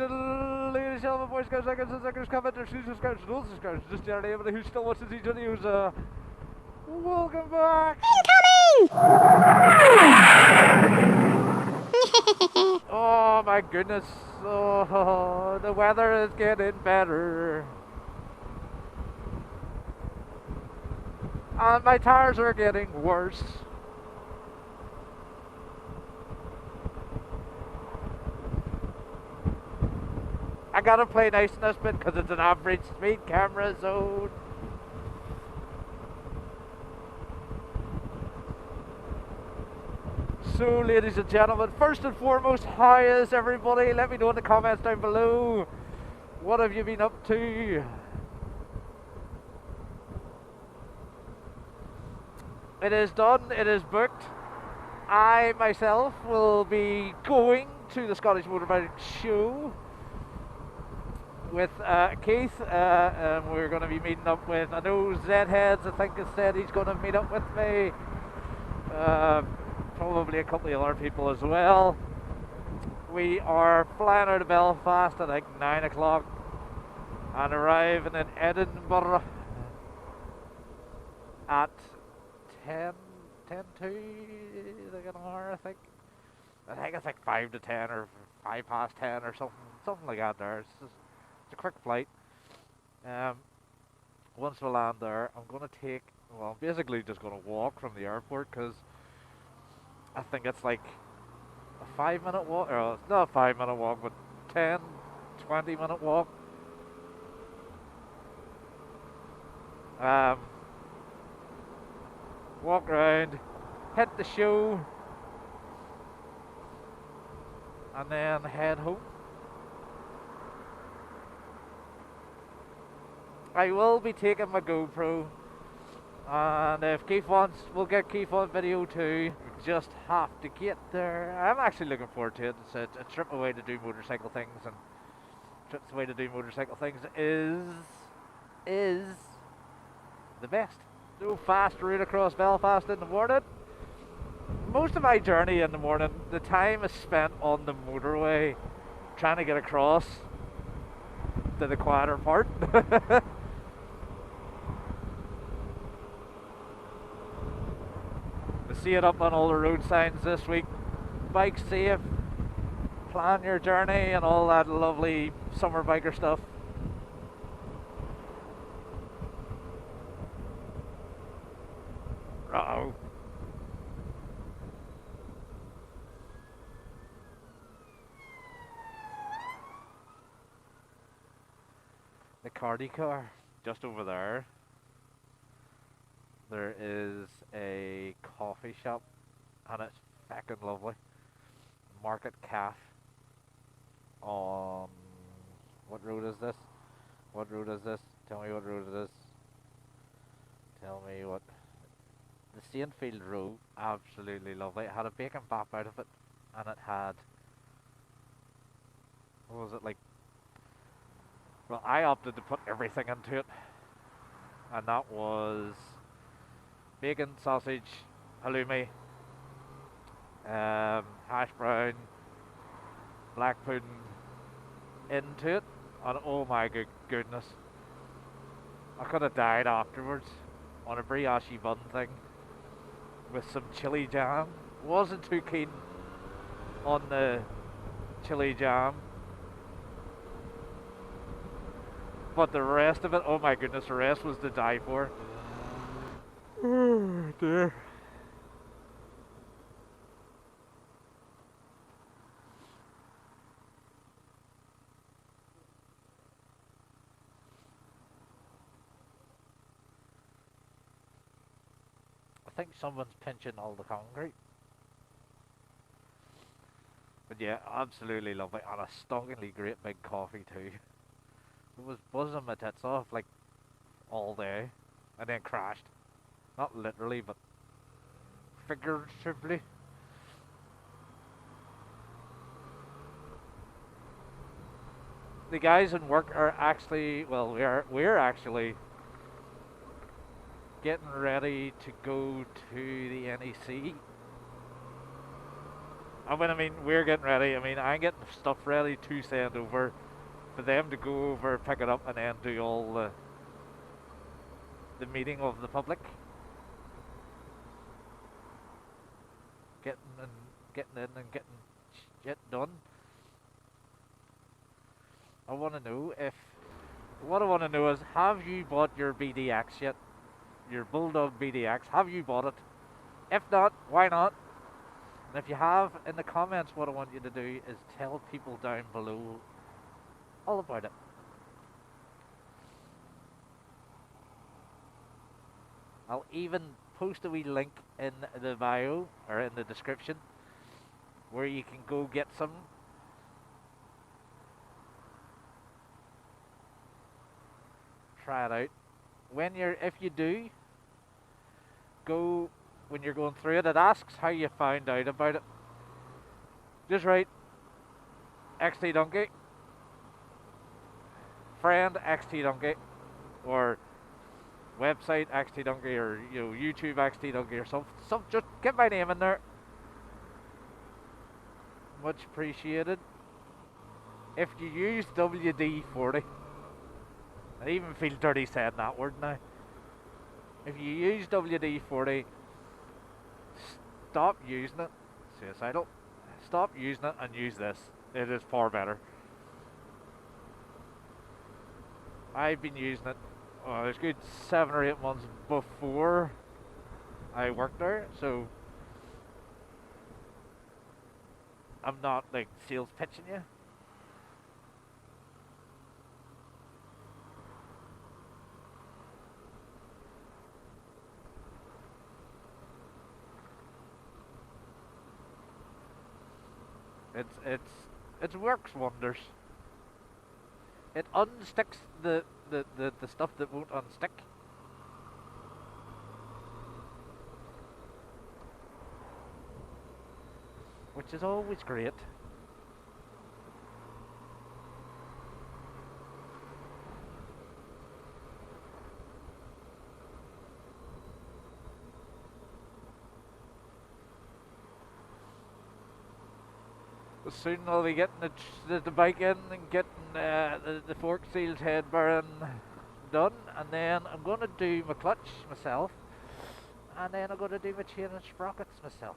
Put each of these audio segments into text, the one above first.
ladies and gentlemen, boys, girls, seconds, commenters, subscribers, no subscribers, just generally everybody who still watches these videos, welcome back! Oh my goodness, oh, the weather is getting better. And my tires are getting worse. I gotta play nice in this bit because it's an average speed camera zone. So, ladies and gentlemen, first and foremost, how is everybody? Let me know in the comments down below. What have you been up to? It is done, it is booked. I myself will be going to the Scottish Motorbike Show with Keith, and we're going to be meeting up with, I know Zheads, I think has said he's going to meet up with me. Probably a couple of other people as well. We are flying out of Belfast at like 9 o'clock and arriving in Edinburgh at 10 to like an hour, I think it's like 5 to 10 or 5 past 10 or something like that there. It's a quick flight. Once we land there, I'm basically just going to walk from the airport because I think it's like a 5-minute walk, or it's not a 5-minute walk, but 10-20 minute walk. Walk around, hit the show, and then head home. I will be taking my GoPro, and if Keith wants, we'll get Keith on video too. We just have to get there. I'm actually looking forward to it. It's a trip away to do motorcycle things, and trips away to do motorcycle things is the best. So fast route across Belfast in the morning. Most of my journey in the morning, the time is spent on the motorway trying to get across to the quieter part. We see it up on all the road signs this week. Bike safe, plan your journey, and all that lovely summer biker stuff. Uh-oh. The Cardi car, just over there. There is a coffee shop, and it's fucking lovely. Market Cafe on, what road is this? What road is this? Tell me what road it is. Tell me what. The Saintfield Road, absolutely lovely. It had a bacon bap out of it, and it had, what was it like? Well, I opted to put everything into it, and that was bacon, sausage, halloumi, hash brown, black pudding into it, and oh my goodness, I could have died afterwards on a brioche bun thing with some chili jam. Wasn't too keen on the chili jam, but the rest of it, oh my goodness, the rest was to die for. Oh dear. I think someone's pinching all the concrete. But yeah, absolutely lovely, and a stonkingly great big coffee too. It was buzzing my tits off like all day, and then crashed. Not literally, but figuratively. The guys in work are actually, well, we're actually getting ready to go to the NEC And when I mean we're getting ready, I mean I'm getting stuff ready to send over for them to go over, pick it up, and then do all the meeting of the public, getting and getting in and getting shit done. I want to know if what I want to know is, have you bought your BDX yet? Your Bulldog BDX? Have you bought it? If not, why not? And if you have, in the comments, what I want you to do is tell people down below all about it. I'll even post a wee link in the bio or in the description where you can go get some. Try it out. If you do go, when you're going through it, it asks how you found out about it. Just write XT Donkey, friend XT Donkey, or website XT Donkey, or YouTube XT Donkey, or some. Just get my name in there. Much appreciated. If you use WD-40, I even feel dirty saying that word now. If you use WD-40, stop using it. Suicidal. Stop using it and use this. It is far better. I've been using it. It's good 7 or 8 months before I worked there, so I'm not like sales pitching you. It works wonders. It unsticks the stuff that won't unstick. Which is always great. Soon I'll be getting the bike in and getting the fork seals head bearing done, and then I'm going to do my clutch myself, and then I'm going to do my chain and sprockets myself.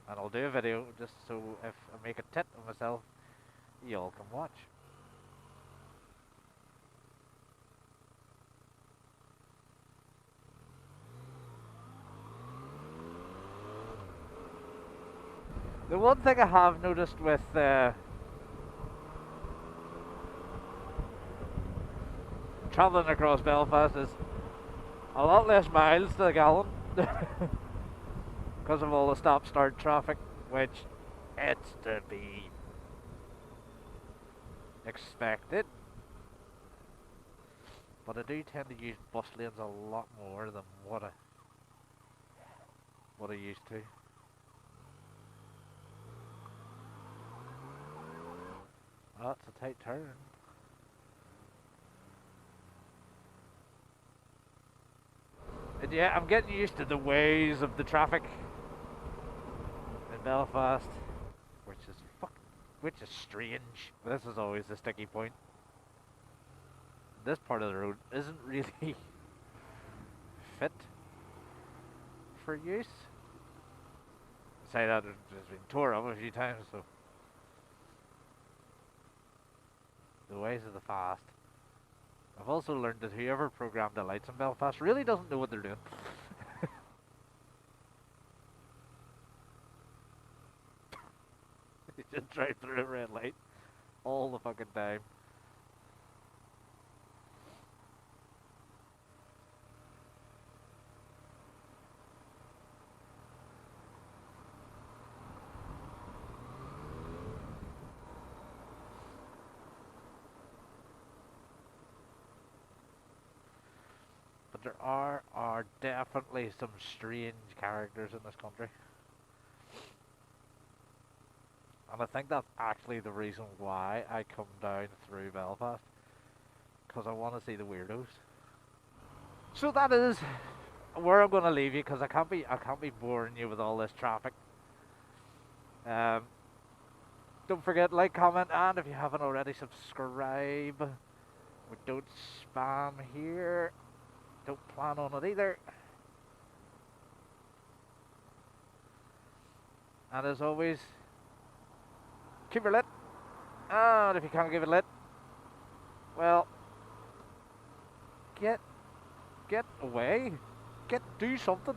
And I'll do a video just so if I make a tit of myself, you all can watch. The one thing I have noticed with travelling across Belfast is a lot less miles to the gallon because of all the stop-start traffic, which it's to be expected. But I do tend to use bus lanes a lot more than what I used to. Oh, it's a tight turn. And yeah, I'm getting used to the ways of the traffic in Belfast, which is strange. This is always the sticky point. This part of the road isn't really fit for use. Say that it's been tore up a few times, so the ways of the fast. I've also learned that whoever programmed the lights in Belfast really doesn't know what they're doing. You just drive through a red light all the fucking time. But there are definitely some strange characters in this country. And I think that's actually the reason why I come down through Belfast. Because I want to see the weirdos. So that is where I'm gonna leave you because I can't be boring you with all this traffic. Um, don't forget like, comment, and if you haven't already, subscribe. We don't spam here. Don't plan on it either. And as always, keep her lit. And if you can't give it lit, well, get away. Do something.